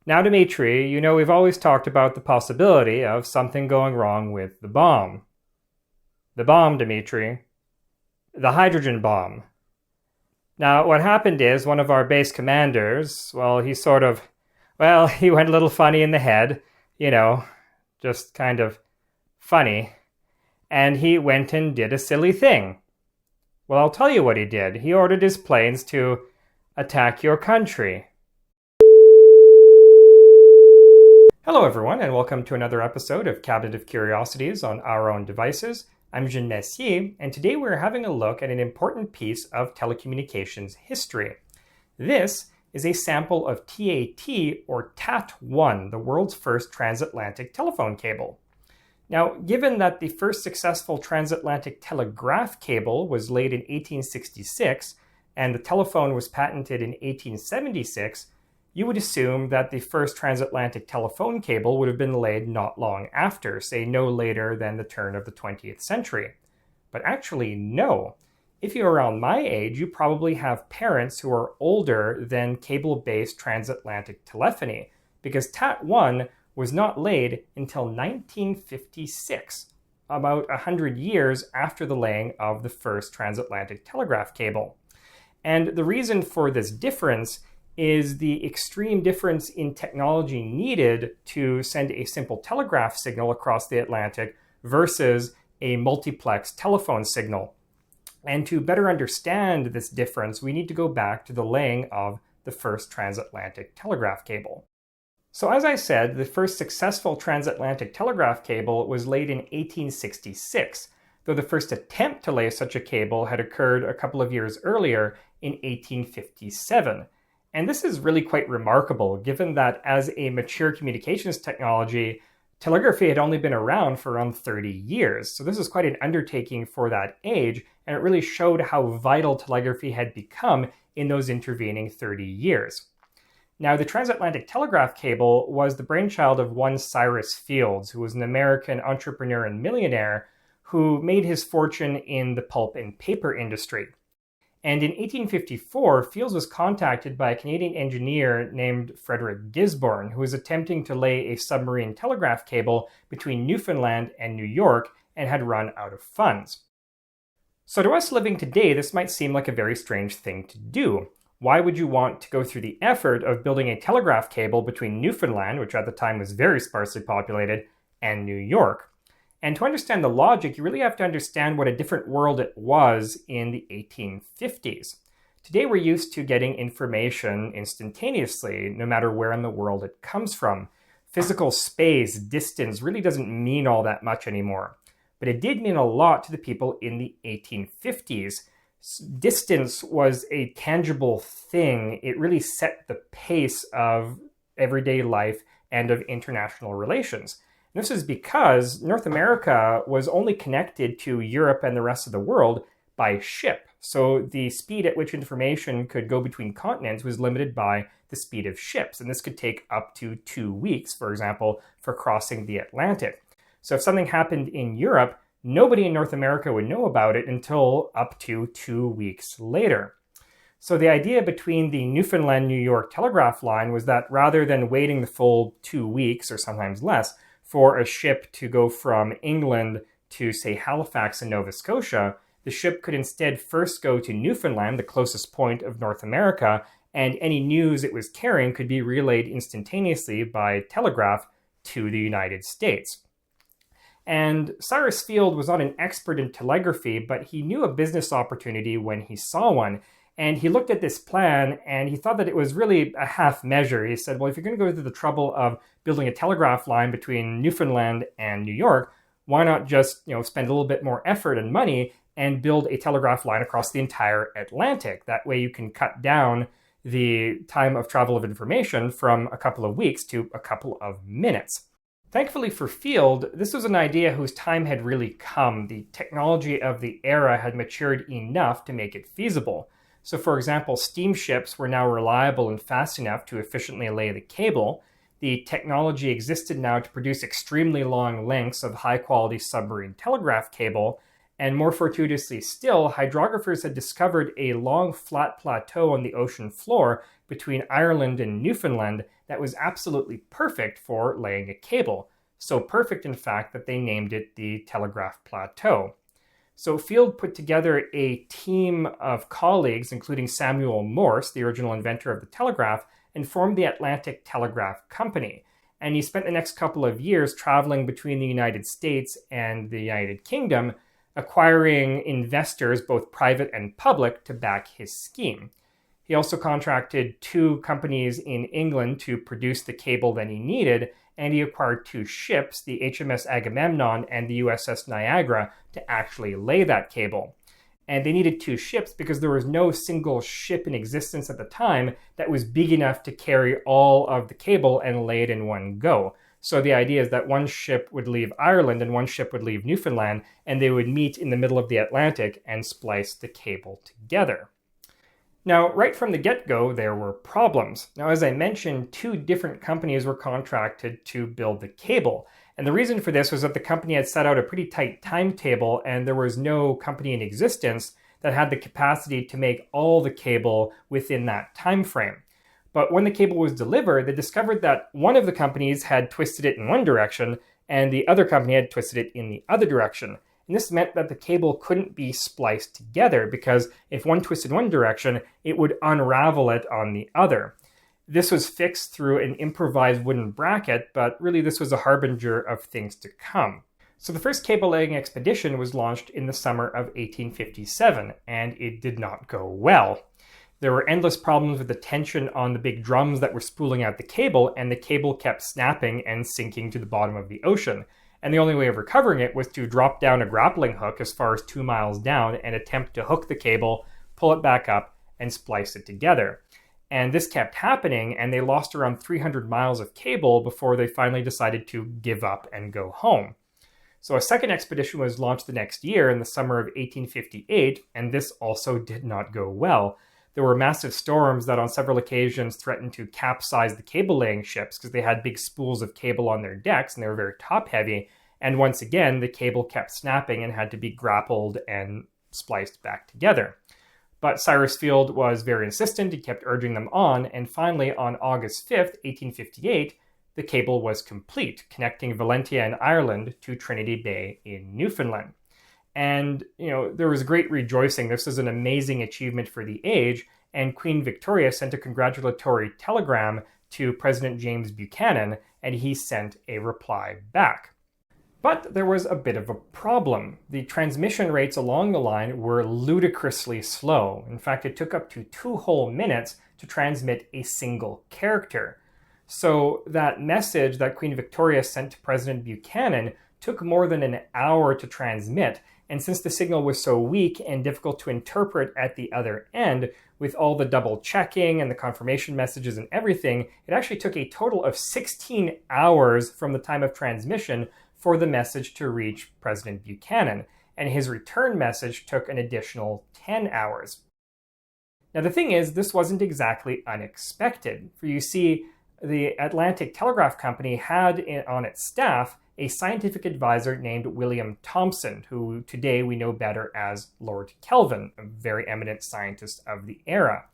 Now, Dmitri, we've always talked about the possibility of something going wrong with the bomb. The bomb, Dmitri. The hydrogen bomb. Now, what happened is one of our base commanders, he went a little funny in the head, just kind of funny, and he went and did a silly thing. Well, I'll tell you what he did. He ordered his planes to attack your country. Hello, everyone, and welcome to another episode of Cabinet of Curiosities on Our Own Devices. I'm Jean Messier, and today we're having a look at an important piece of telecommunications history. This is a sample of TAT, or TAT-1, the world's first transatlantic telephone cable. Now, given that the first successful transatlantic telegraph cable was laid in 1866, and the telephone was patented in 1876, you would assume that the first transatlantic telephone cable would have been laid not long after, say no later than the turn of the 20th century. But actually, no. If you're around my age, you probably have parents who are older than cable-based transatlantic telephony, because TAT-1 was not laid until 1956, about 100 years after the laying of the first transatlantic telegraph cable. And the reason for this difference is the extreme difference in technology needed to send a simple telegraph signal across the Atlantic versus a multiplex telephone signal. And to better understand this difference, we need to go back to the laying of the first transatlantic telegraph cable. So as I said, the first successful transatlantic telegraph cable was laid in 1866, though the first attempt to lay such a cable had occurred a couple of years earlier in 1857. And this is really quite remarkable, given that as a mature communications technology, telegraphy had only been around for around 30 years. So this is quite an undertaking for that age, and it really showed how vital telegraphy had become in those intervening 30 years. Now, the transatlantic telegraph cable was the brainchild of one Cyrus Field, who was an American entrepreneur and millionaire who made his fortune in the pulp and paper industry. And in 1854, Fields was contacted by a Canadian engineer named Frederick Gisborne, who was attempting to lay a submarine telegraph cable between Newfoundland and New York and had run out of funds. So to us living today, this might seem like a very strange thing to do. Why would you want to go through the effort of building a telegraph cable between Newfoundland, which at the time was very sparsely populated, and New York? And to understand the logic, you really have to understand what a different world it was in the 1850s. Today, we're used to getting information instantaneously, no matter where in the world it comes from. Physical space, distance, really doesn't mean all that much anymore. But it did mean a lot to the people in the 1850s. Distance was a tangible thing. It really set the pace of everyday life and of international relations. This is because North America was only connected to Europe and the rest of the world by ship. So the speed at which information could go between continents was limited by the speed of ships. And this could take up to 2 weeks, for example, for crossing the Atlantic. So if something happened in Europe, nobody in North America would know about it until up to 2 weeks later. So the idea between the Newfoundland-New York telegraph line was that rather than waiting the full 2 weeks, or sometimes less, for a ship to go from England to, say, Halifax in Nova Scotia, the ship could instead first go to Newfoundland, the closest point of North America, and any news it was carrying could be relayed instantaneously by telegraph to the United States. And Cyrus Field was not an expert in telegraphy, but he knew a business opportunity when he saw one. And he looked at this plan and he thought that it was really a half measure. He said, well, if you're going to go through the trouble of building a telegraph line between Newfoundland and New York, why not just spend a little bit more effort and money and build a telegraph line across the entire Atlantic? That way you can cut down the time of travel of information from a couple of weeks to a couple of minutes. Thankfully for Field, this was an idea whose time had really come. The technology of the era had matured enough to make it feasible. So for example, steamships were now reliable and fast enough to efficiently lay the cable. The technology existed now to produce extremely long lengths of high-quality submarine telegraph cable, And more fortuitously still, hydrographers had discovered a long flat plateau on the ocean floor between Ireland and Newfoundland that was absolutely perfect for laying a cable. So perfect, in fact, that they named it the Telegraph Plateau. So Field put together a team of colleagues, including Samuel Morse, the original inventor of the telegraph, and formed the Atlantic Telegraph Company. And he spent the next couple of years traveling between the United States and the United Kingdom, acquiring investors, both private and public, to back his scheme. He also contracted 2 companies in England to produce the cable that he needed, and he acquired 2 ships, the HMS Agamemnon and the USS Niagara, to actually lay that cable. And they needed 2 ships because there was no single ship in existence at the time that was big enough to carry all of the cable and lay it in one go. So the idea is that one ship would leave Ireland and one ship would leave Newfoundland, and they would meet in the middle of the Atlantic and splice the cable together. Now, right from the get-go, there were problems. Now, as I mentioned, 2 different companies were contracted to build the cable. And the reason for this was that the company had set out a pretty tight timetable, and there was no company in existence that had the capacity to make all the cable within that time frame. But when the cable was delivered, they discovered that one of the companies had twisted it in one direction, and the other company had twisted it in the other direction. And this meant that the cable couldn't be spliced together, because if one twisted one direction, it would unravel it on the other. This was fixed through an improvised wooden bracket, but really this was a harbinger of things to come. So the first cable laying expedition was launched in the summer of 1857, and it did not go well. There were endless problems with the tension on the big drums that were spooling out the cable, and the cable kept snapping and sinking to the bottom of the ocean. And the only way of recovering it was to drop down a grappling hook as far as 2 miles down and attempt to hook the cable, pull it back up, and splice it together. And this kept happening, and they lost around 300 miles of cable before they finally decided to give up and go home. So a second expedition was launched the next year in the summer of 1858, and this also did not go well. There were massive storms that on several occasions threatened to capsize the cable-laying ships because they had big spools of cable on their decks and they were very top-heavy. And once again, the cable kept snapping and had to be grappled and spliced back together. But Cyrus Field was very insistent. He kept urging them on. And finally, on August 5th, 1858, the cable was complete, connecting Valentia in Ireland to Trinity Bay in Newfoundland. And, there was great rejoicing. This was an amazing achievement for the age. And Queen Victoria sent a congratulatory telegram to President James Buchanan, and he sent a reply back. But there was a bit of a problem. The transmission rates along the line were ludicrously slow. In fact, it took up to 2 whole minutes to transmit a single character. So that message that Queen Victoria sent to President Buchanan took more than an hour to transmit. And since the signal was so weak and difficult to interpret at the other end, with all the double checking and the confirmation messages and everything, it actually took a total of 16 hours from the time of transmission for the message to reach President Buchanan. And his return message took an additional 10 hours. Now the thing is, this wasn't exactly unexpected. For you see, the Atlantic Telegraph Company had on its staff a scientific advisor named William Thomson, who today we know better as Lord Kelvin, a very eminent scientist of the era.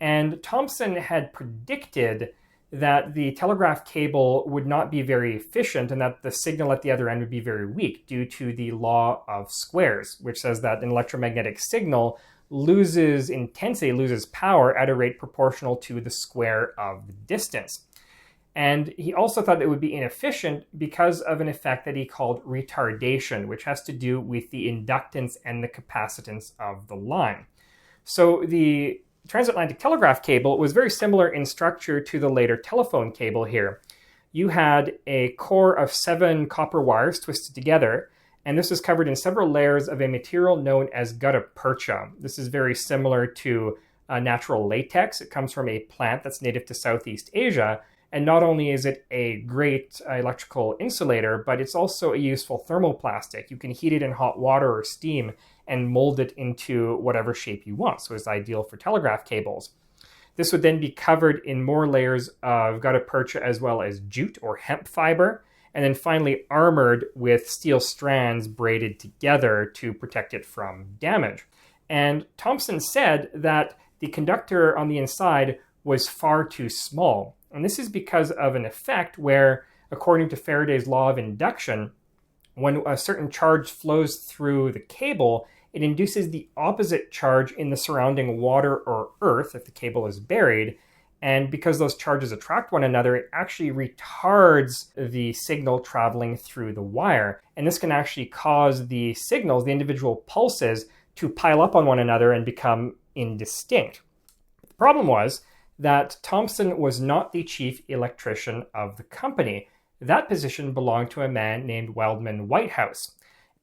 And Thomson had predicted that the telegraph cable would not be very efficient and that the signal at the other end would be very weak due to the law of squares, which says that an electromagnetic signal loses intensity, loses power at a rate proportional to the square of the distance. And he also thought it would be inefficient because of an effect that he called retardation, which has to do with the inductance and the capacitance of the line. So the transatlantic telegraph cable was very similar in structure to the later telephone cable here. You had a core of 7 copper wires twisted together, and this was covered in several layers of a material known as gutta percha. This is very similar to natural latex. It comes from a plant that's native to Southeast Asia. And not only is it a great electrical insulator, but it's also a useful thermoplastic. You can heat it in hot water or steam and mold it into whatever shape you want. So it's ideal for telegraph cables. This would then be covered in more layers of gutta percha as well as jute or hemp fiber. and then finally armored with steel strands braided together to protect it from damage. And Thomson said that the conductor on the inside was far too small. And this is because of an effect where, according to Faraday's law of induction, when a certain charge flows through the cable, it induces the opposite charge in the surrounding water or earth if the cable is buried. And because those charges attract one another, it actually retards the signal traveling through the wire. And this can actually cause the signals, the individual pulses, to pile up on one another and become indistinct. The problem was that Thomson was not the chief electrician of the company. That position belonged to a man named Wildman Whitehouse.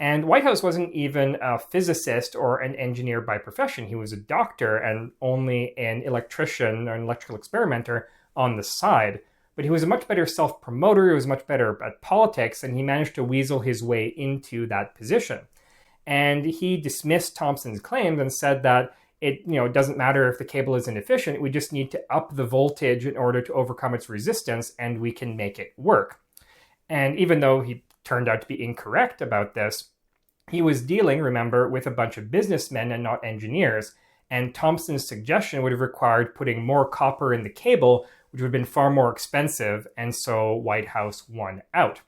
And Whitehouse wasn't even a physicist or an engineer by profession. He was a doctor and only an electrician or an electrical experimenter on the side. But he was a much better self-promoter, he was much better at politics, and he managed to weasel his way into that position. And he dismissed Thomson's claims and said that it doesn't matter if the cable is inefficient, we just need to up the voltage in order to overcome its resistance, and we can make it work. And even though he turned out to be incorrect about this, he was dealing, remember, with a bunch of businessmen and not engineers, and Thomson's suggestion would have required putting more copper in the cable, which would have been far more expensive, and so Whitehouse won out.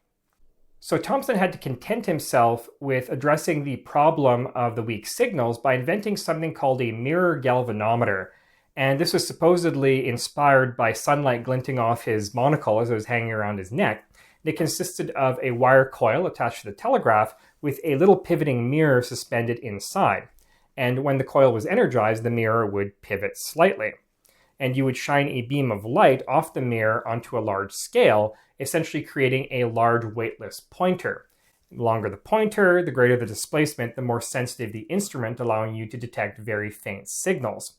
So Thomson had to content himself with addressing the problem of the weak signals by inventing something called a mirror galvanometer. And this was supposedly inspired by sunlight glinting off his monocle as it was hanging around his neck. It consisted of a wire coil attached to the telegraph with a little pivoting mirror suspended inside. And when the coil was energized, the mirror would pivot slightly. And you would shine a beam of light off the mirror onto a large scale, essentially creating a large weightless pointer. The longer the pointer, the greater the displacement, the more sensitive the instrument, allowing you to detect very faint signals.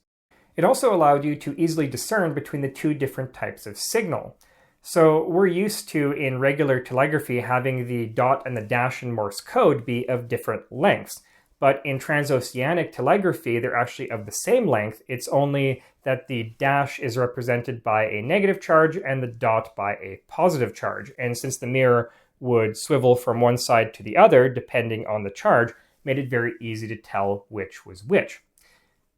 It also allowed you to easily discern between the two different types of signal. So we're used to, in regular telegraphy, having the dot and the dash in Morse code be of different lengths. But in transoceanic telegraphy, they're actually of the same length. It's only that the dash is represented by a negative charge and the dot by a positive charge. And since the mirror would swivel from one side to the other, depending on the charge, made it very easy to tell which was which.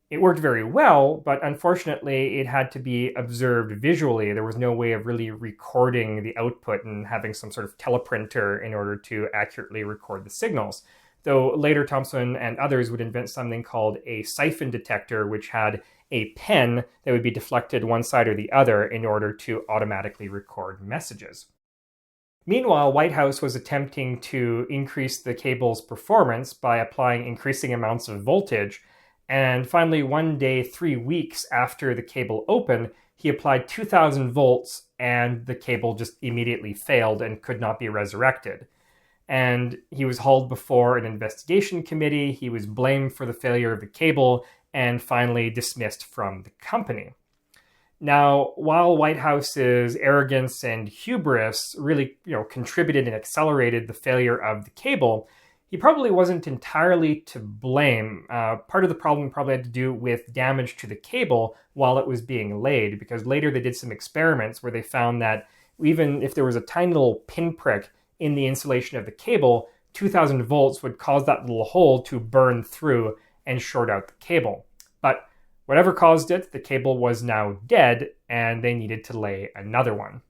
It worked very well, but unfortunately it had to be observed visually. There was no way of really recording the output and having some sort of teleprinter in order to accurately record the signals. Though later Thomson and others would invent something called a siphon detector, which had a pen that would be deflected one side or the other in order to automatically record messages. Meanwhile, Whitehouse was attempting to increase the cable's performance by applying increasing amounts of voltage. And finally, one day, 3 weeks after the cable opened, he applied 2,000 volts and the cable just immediately failed and could not be resurrected. And he was hauled before an investigation committee. He was blamed for the failure of the cable and finally dismissed from the company. Now, while Whitehouse's arrogance and hubris really, contributed and accelerated the failure of the cable, he probably wasn't entirely to blame. Part of the problem probably had to do with damage to the cable while it was being laid, because later they did some experiments where they found that even if there was a tiny little pinprick in the insulation of the cable, 2,000 volts would cause that little hole to burn through and short out the cable. But whatever caused it, the cable was now dead, and they needed to lay another one.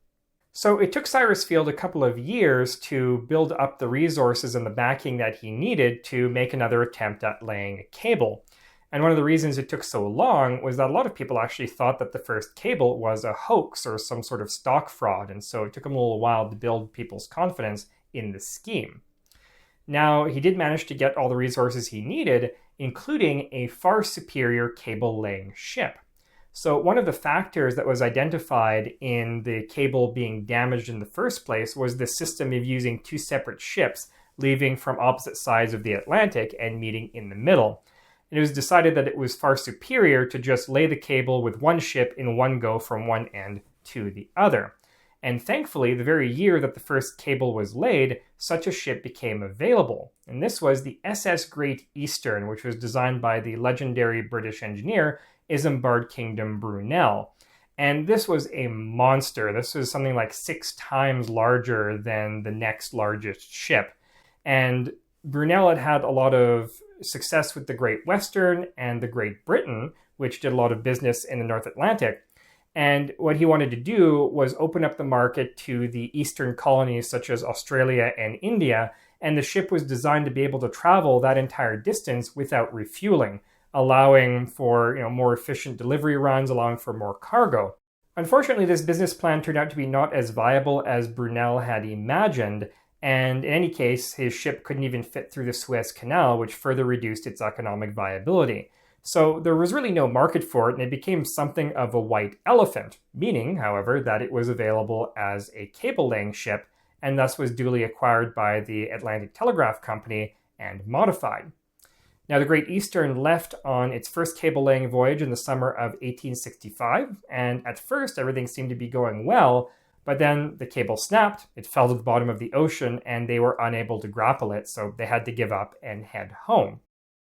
So it took Cyrus Field a couple of years to build up the resources and the backing that he needed to make another attempt at laying a cable. And one of the reasons it took so long was that a lot of people actually thought that the first cable was a hoax or some sort of stock fraud, and so it took him a little while to build people's confidence in the scheme. Now, he did manage to get all the resources he needed, including a far superior cable-laying ship. So one of the factors that was identified in the cable being damaged in the first place was the system of using two separate ships leaving from opposite sides of the Atlantic and meeting in the middle. It was decided that it was far superior to just lay the cable with one ship in one go from one end to the other. And thankfully, the very year that the first cable was laid, such a ship became available. And this was the SS Great Eastern, which was designed by the legendary British engineer Isambard Kingdom Brunel. And this was a monster. This was something like 6 times larger than the next largest ship. And Brunel had a lot of success with the Great Western and the Great Britain, which did a lot of business in the North Atlantic. And what he wanted to do was open up the market to the eastern colonies such as Australia and India. And the ship was designed to be able to travel that entire distance without refueling, allowing for more efficient delivery runs, allowing for more cargo. Unfortunately, this business plan turned out to be not as viable as Brunel had imagined, and in any case, his ship couldn't even fit through the Suez Canal, which further reduced its economic viability. So there was really no market for it, and it became something of a white elephant, meaning, however, that it was available as a cable-laying ship, and thus was duly acquired by the Atlantic Telegraph Company and modified. Now, the Great Eastern left on its first cable-laying voyage in the summer of 1865, and at first everything seemed to be going well, but then the cable snapped, it fell to the bottom of the ocean, and they were unable to grapple it, so they had to give up and head home.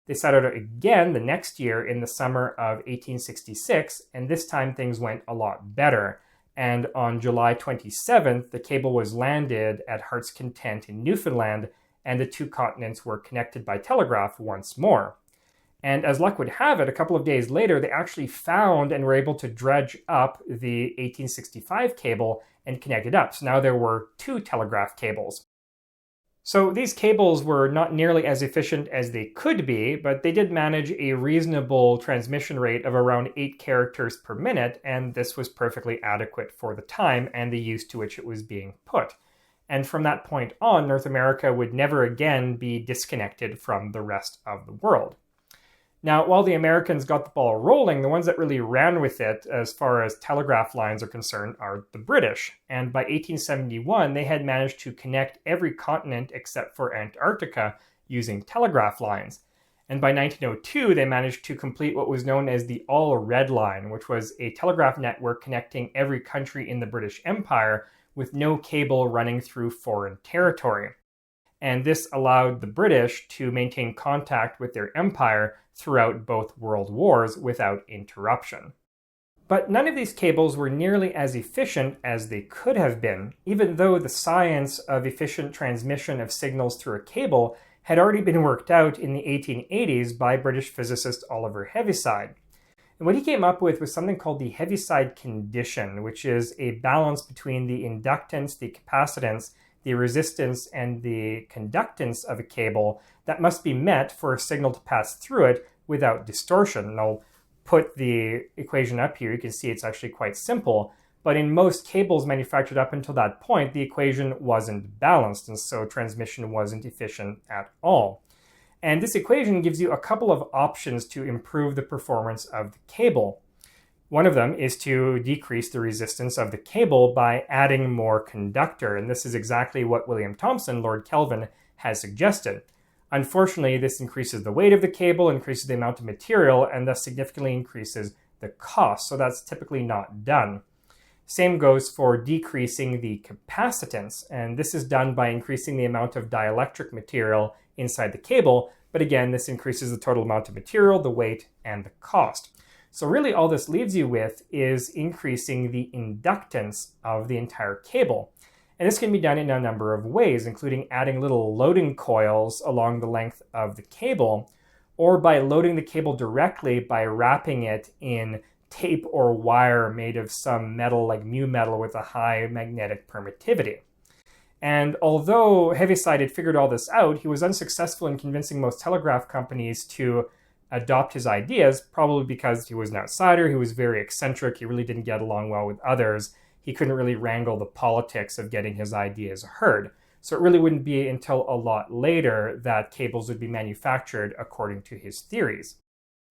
They set out again the next year in the summer of 1866, and this time things went a lot better. And on July 27th, the cable was landed at Heart's Content in Newfoundland, and the 2 continents were connected by telegraph once more. And as luck would have it, a couple of days later, they actually found and were able to dredge up the 1865 cable and connect it up. So now there were 2 telegraph cables. So these cables were not nearly as efficient as they could be, but they did manage a reasonable transmission rate of around 8 characters per minute, and this was perfectly adequate for the time and the use to which it was being put. And from that point on, North America would never again be disconnected from the rest of the world. Now, while the Americans got the ball rolling, the ones that really ran with it as far as telegraph lines are concerned are the British. And by 1871, they had managed to connect every continent except for Antarctica using telegraph lines. And by 1902, they managed to complete what was known as the All Red Line, which was a telegraph network connecting every country in the British Empire with no cable running through foreign territory. And this allowed the British to maintain contact with their empire throughout both world wars without interruption. But none of these cables were nearly as efficient as they could have been, even though the science of efficient transmission of signals through a cable had already been worked out in the 1880s by British physicist Oliver Heaviside. And what he came up with was something called the Heaviside condition, which is a balance between the inductance, the capacitance, the resistance, and the conductance of a cable that must be met for a signal to pass through it without distortion. And I'll put the equation up here. You can see it's actually quite simple. But in most cables manufactured up until that point, the equation wasn't balanced, and so transmission wasn't efficient at all. And this equation gives you a couple of options to improve the performance of the cable. One of them is to decrease the resistance of the cable by adding more conductor, and this is exactly what William Thomson, Lord Kelvin, has suggested. Unfortunately, this increases the weight of the cable, increases the amount of material, and thus significantly increases the cost, so that's typically not done. Same goes for decreasing the capacitance, and this is done by increasing the amount of dielectric material inside the cable, but again, this increases the total amount of material, the weight, and the cost. So really all this leaves you with is increasing the inductance of the entire cable. And this can be done in a number of ways, including adding little loading coils along the length of the cable, or by loading the cable directly by wrapping it in tape or wire made of some metal like mu metal with a high magnetic permittivity. And although Heaviside had figured all this out, he was unsuccessful in convincing most telegraph companies to adopt his ideas, probably because he was an outsider, he was very eccentric, he really didn't get along well with others, he couldn't really wrangle the politics of getting his ideas heard. So it really wouldn't be until a lot later that cables would be manufactured according to his theories.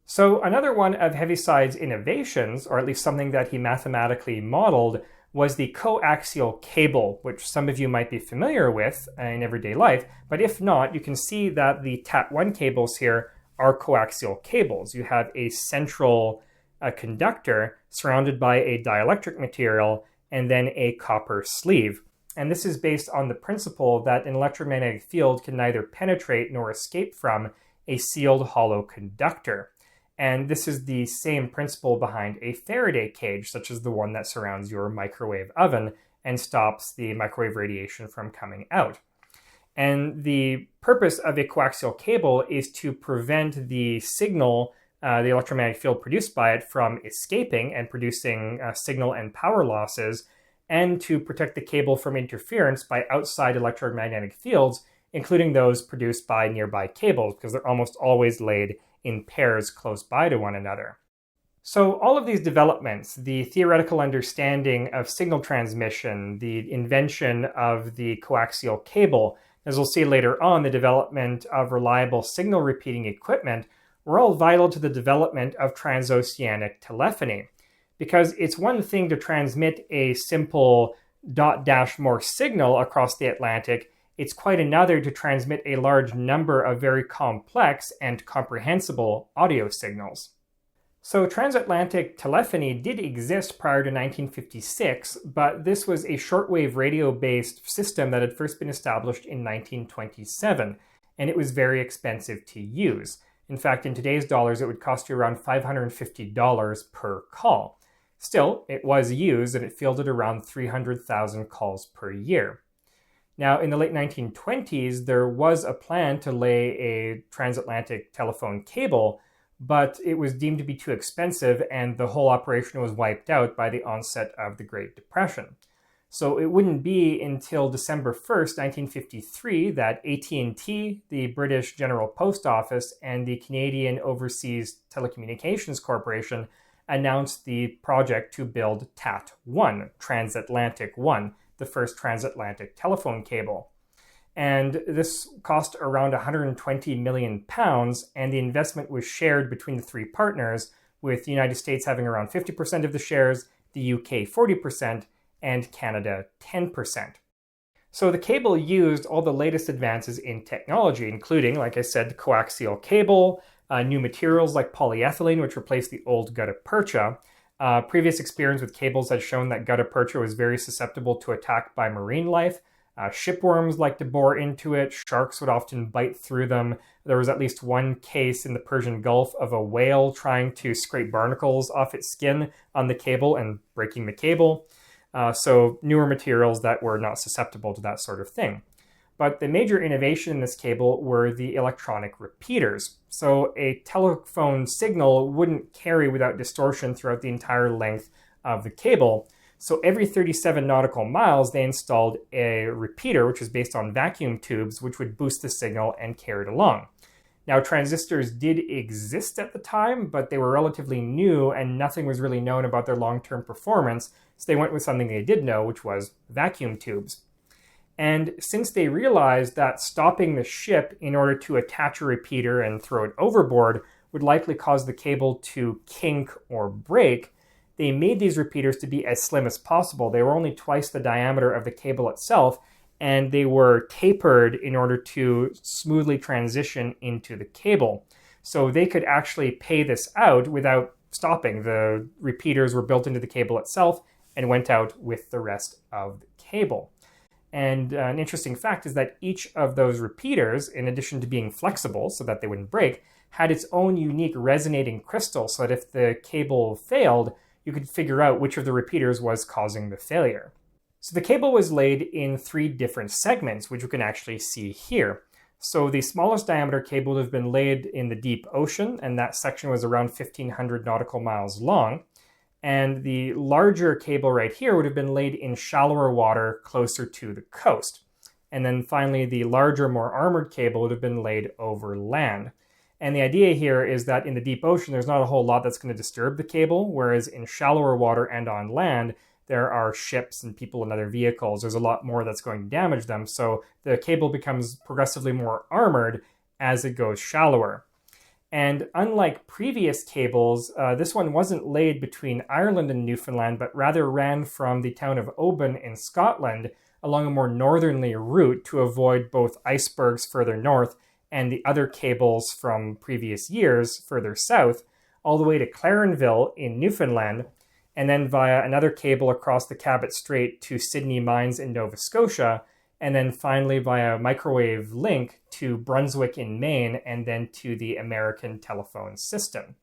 So another one of Heaviside's innovations, or at least something that he mathematically modeled, was the coaxial cable, which some of you might be familiar with in everyday life, but if not, you can see that the TAT-1 cables here are coaxial cables. You have a central conductor surrounded by a dielectric material and then a copper sleeve. And this is based on the principle that an electromagnetic field can neither penetrate nor escape from a sealed hollow conductor. And this is the same principle behind a Faraday cage, such as the one that surrounds your microwave oven and stops the microwave radiation from coming out. And the purpose of a coaxial cable is to prevent the signal, the electromagnetic field produced by it, from escaping and producing signal and power losses, and to protect the cable from interference by outside electromagnetic fields, including those produced by nearby cables, because they're almost always laid in pairs close by to one another. So all of these developments, the theoretical understanding of signal transmission, the invention of the coaxial cable, as we'll see later on, the development of reliable signal repeating equipment, were all vital to the development of transoceanic telephony. Because it's one thing to transmit a simple dot-Morse signal across the Atlantic, it's quite another to transmit a large number of very complex and comprehensible audio signals. So transatlantic telephony did exist prior to 1956, but this was a shortwave radio-based system that had first been established in 1927, and it was very expensive to use. In fact, in today's dollars, it would cost you around $550 per call. Still, it was used, and it fielded around 300,000 calls per year. Now, in the late 1920s, there was a plan to lay a transatlantic telephone cable, but it was deemed to be too expensive, and the whole operation was wiped out by the onset of the Great Depression. So it wouldn't be until December 1st, 1953, that AT&T, the British General Post Office, and the Canadian Overseas Telecommunications Corporation announced the project to build TAT-1, Transatlantic 1, the first transatlantic telephone cable. And this cost around £120 million, and the investment was shared between the three partners, with the United States having around 50% of the shares, the UK 40%, and Canada 10%. So the cable used all the latest advances in technology, including, like I said, the coaxial cable, new materials like polyethylene, which replaced the old gutta percha. Previous experience with cables had shown that gutta percha was very susceptible to attack by marine life. Shipworms like to bore into it. Sharks would often bite through them. There was at least one case in the Persian Gulf of a whale trying to scrape barnacles off its skin on the cable and breaking the cable. So newer materials that were not susceptible to that sort of thing. But the major innovation in this cable were the electronic repeaters. So a telephone signal wouldn't carry without distortion throughout the entire length of the cable. So every 37 nautical miles, they installed a repeater, which was based on vacuum tubes, which would boost the signal and carry it along. Now, transistors did exist at the time, but they were relatively new and nothing was really known about their long-term performance. So they went with something they did know, which was vacuum tubes. And since they realized that stopping the ship in order to attach a repeater and throw it overboard would likely cause the cable to kink or break, they made these repeaters to be as slim as possible. They were only twice the diameter of the cable itself, and they were tapered in order to smoothly transition into the cable. So they could actually pay this out without stopping. The repeaters were built into the cable itself and went out with the rest of the cable. And an interesting fact is that each of those repeaters, in addition to being flexible so that they wouldn't break, had its own unique resonating crystal so that if the cable failed, you could figure out which of the repeaters was causing the failure. So the cable was laid in 3 different segments, which you can actually see here. So the smallest diameter cable would have been laid in the deep ocean, and that section was around 1,500 nautical miles long. And the larger cable right here would have been laid in shallower water closer to the coast. And then finally, the larger, more armored cable would have been laid over land. And the idea here is that in the deep ocean, there's not a whole lot that's going to disturb the cable, whereas in shallower water and on land, there are ships and people and other vehicles. There's a lot more that's going to damage them. So the cable becomes progressively more armored as it goes shallower. And unlike previous cables, this one wasn't laid between Ireland and Newfoundland, but rather ran from the town of Oban in Scotland along a more northerly route to avoid both icebergs further north and the other cables from previous years further south, all the way to Clarenville in Newfoundland, and then via another cable across the Cabot Strait to Sydney Mines in Nova Scotia, and then finally via microwave link to Brunswick in Maine, and then to the American telephone system.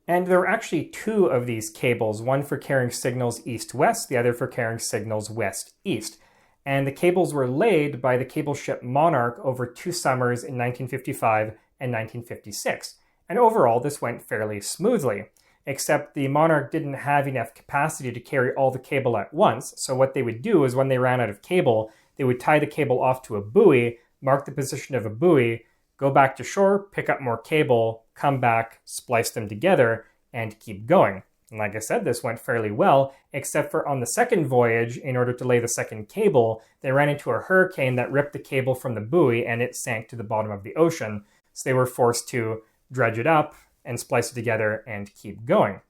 And there were actually two of these cables, one for carrying signals east-west, the other for carrying signals west-east. And the cables were laid by the cable ship Monarch over 2 summers in 1955 and 1956. And overall, this went fairly smoothly, except the Monarch didn't have enough capacity to carry all the cable at once. So what they would do is when they ran out of cable, they would tie the cable off to a buoy, mark the position of a buoy, go back to shore, pick up more cable, come back, splice them together, and keep going. And like I said, this went fairly well, except for on the second voyage, in order to lay the second cable, they ran into a hurricane that ripped the cable from the buoy and it sank to the bottom of the ocean. So they were forced to dredge it up and splice it together and keep going.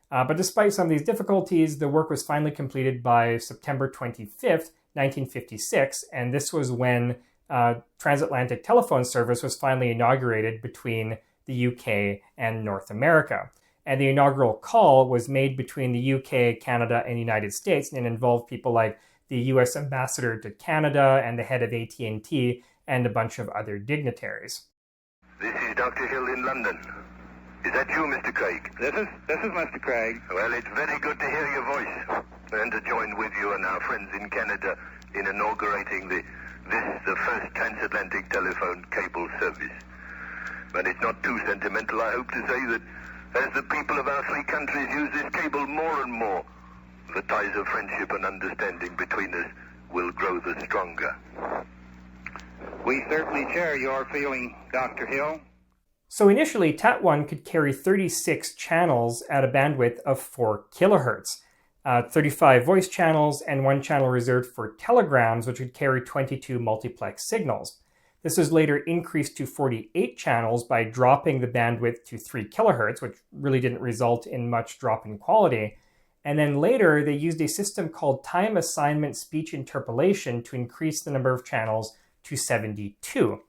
But despite some of these difficulties, the work was finally completed by September 25th, 1956, and this was when transatlantic telephone service was finally inaugurated between the UK and North America. And the inaugural call was made between the UK, Canada, and the United States, and it involved people like the US ambassador to Canada and the head of AT&T and a bunch of other dignitaries. This is Dr. Hill in London. Is that you, Mr. Craig? This is Mr. Craig. Well, it's very good to hear your voice and to join with you and our friends in Canada in inaugurating the first transatlantic telephone cable service. But it's not too sentimental, I hope to say, that as the people of our 3 countries use this cable more and more, the ties of friendship and understanding between us will grow the stronger. We certainly share your feeling, Dr. Hill. So initially, TAT-1 could carry 36 channels at a bandwidth of 4 kilohertz, 35 voice channels, and 1 channel reserved for telegrams, which would carry 22 multiplex signals. This was later increased to 48 channels by dropping the bandwidth to 3 kilohertz, which really didn't result in much drop in quality. And then later, they used a system called time assignment speech interpolation to increase the number of channels to 72.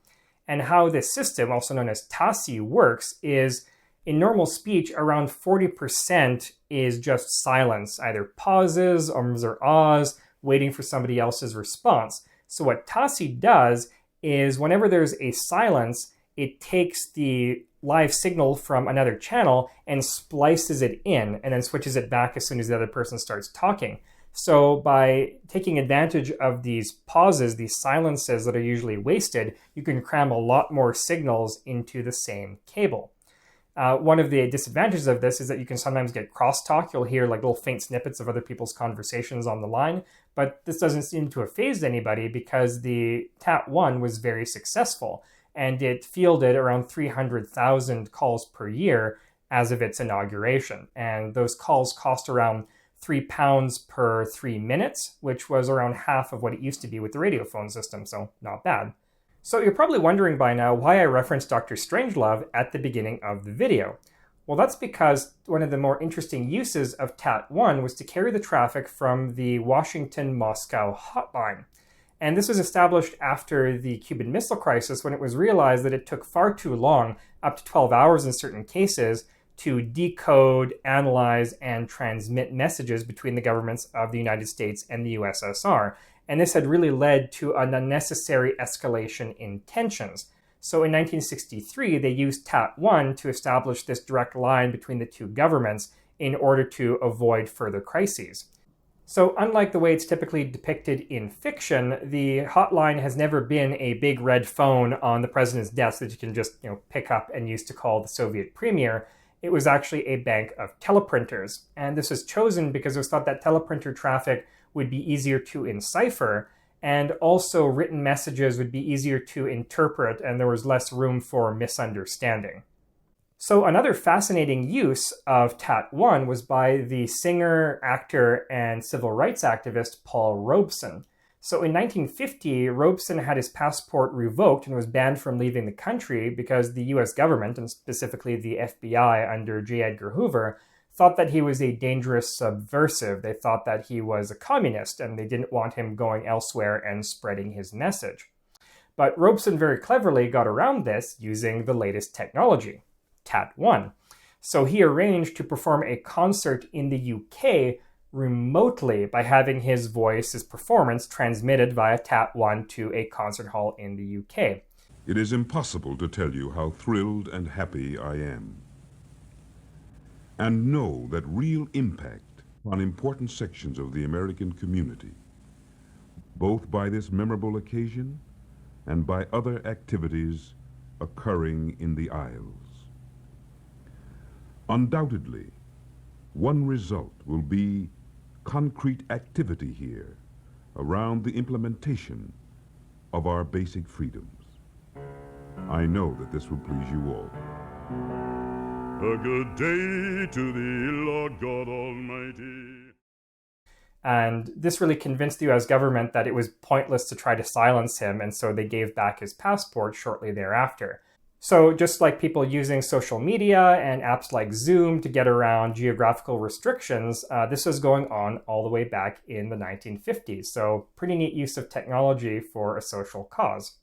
And how this system, also known as TASI, works is in normal speech, around 40% is just silence, either pauses, ums or ahs, waiting for somebody else's response. So what TASI does is whenever there's a silence, it takes the live signal from another channel and splices it in and then switches it back as soon as the other person starts talking. So by taking advantage of these pauses, these silences that are usually wasted, you can cram a lot more signals into the same cable. One of the disadvantages of this is that you can sometimes get crosstalk. You'll hear like little faint snippets of other people's conversations on the line, but this doesn't seem to have fazed anybody because the TAT-1 was very successful and it fielded around 300,000 calls per year as of its inauguration. And those calls cost around £3 per 3 minutes, which was around half of what it used to be with the radio phone system, so not bad. So you're probably wondering by now why I referenced Dr. Strangelove at the beginning of the video. Well, that's because one of the more interesting uses of TAT-1 was to carry the traffic from the Washington-Moscow Hotline. And this was established after the Cuban Missile Crisis when it was realized that it took far too long, up to 12 hours in certain cases, to decode, analyze, and transmit messages between the governments of the United States and the USSR. And this had really led to an unnecessary escalation in tensions. So in 1963, they used TAT-1 to establish this direct line between the two governments in order to avoid further crises. So unlike the way it's typically depicted in fiction, the hotline has never been a big red phone on the president's desk that you can just pick up and use to call the Soviet premier. It was actually a bank of teleprinters. And this was chosen because it was thought that teleprinter traffic would be easier to encipher, and also written messages would be easier to interpret, and there was less room for misunderstanding. So another fascinating use of TAT-1 was by the singer, actor, and civil rights activist Paul Robeson. So in 1950, Robeson had his passport revoked and was banned from leaving the country because the US government, and specifically the FBI under J. Edgar Hoover, thought that he was a dangerous subversive. They thought that he was a communist and they didn't want him going elsewhere and spreading his message. But Robeson very cleverly got around this using the latest technology, TAT-1. So he arranged to perform a concert in the UK remotely by having his voice, his performance, transmitted via TAT-1 to a concert hall in the UK. It is impossible to tell you how thrilled and happy I am. and know that real impact on important sections of the American community, both by this memorable occasion and by other activities occurring in the Isles. Undoubtedly, one result will be concrete activity here around the implementation of our basic freedoms. I know that this will please you all. A good day to thee, Lord God Almighty. And this really convinced the US government that it was pointless to try to silence him, and so they gave back his passport shortly thereafter. So just like people using social media and apps like Zoom to get around geographical restrictions, this was going on all the way back in the 1950s. So pretty neat use of technology for a social cause.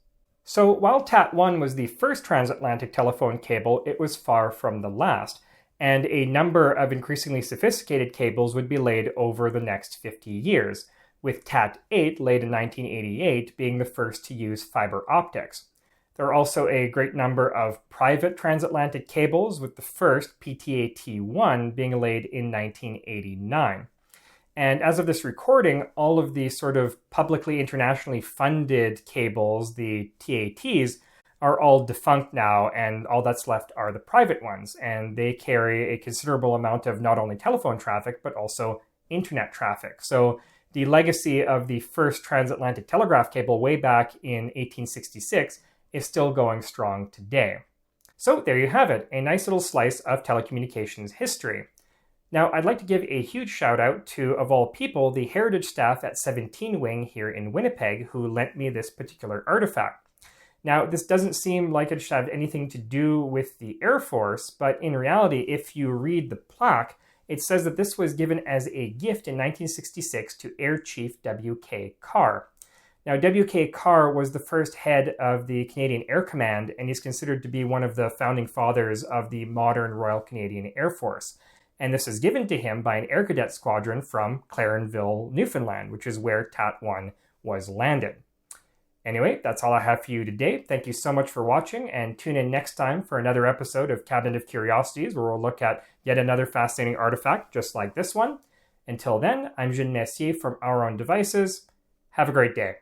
So while TAT-1 was the first transatlantic telephone cable, it was far from the last, and a number of increasingly sophisticated cables would be laid over the next 50 years, with TAT-8 laid in 1988 being the first to use fiber optics. There are also a great number of private transatlantic cables, with the first, TAT-1, being laid in 1989. And as of this recording, all of the sort of publicly internationally funded cables, the TATs, are all defunct now, and all that's left are the private ones. And they carry a considerable amount of not only telephone traffic, but also internet traffic. So the legacy of the first transatlantic telegraph cable way back in 1866 is still going strong today. So there you have it, a nice little slice of telecommunications history. Now, I'd like to give a huge shout out to, of all people, the heritage staff at 17 Wing here in Winnipeg who lent me this particular artifact. Now, this doesn't seem like it should have anything to do with the Air Force, but in reality, if you read the plaque, it says that this was given as a gift in 1966 to Air Chief W.K. Carr. Now, W.K. Carr was the first head of the Canadian Air Command, and he's considered to be one of the founding fathers of the modern Royal Canadian Air Force. And this was given to him by an air cadet squadron from Clarenville, Newfoundland, which is where TAT-1 was landed. Anyway, that's all I have for you today. Thank you so much for watching, and tune in next time for another episode of Cabinet of Curiosities, where we'll look at yet another fascinating artifact just like this one. Until then, I'm Jean Messier from Our Own Devices. Have a great day.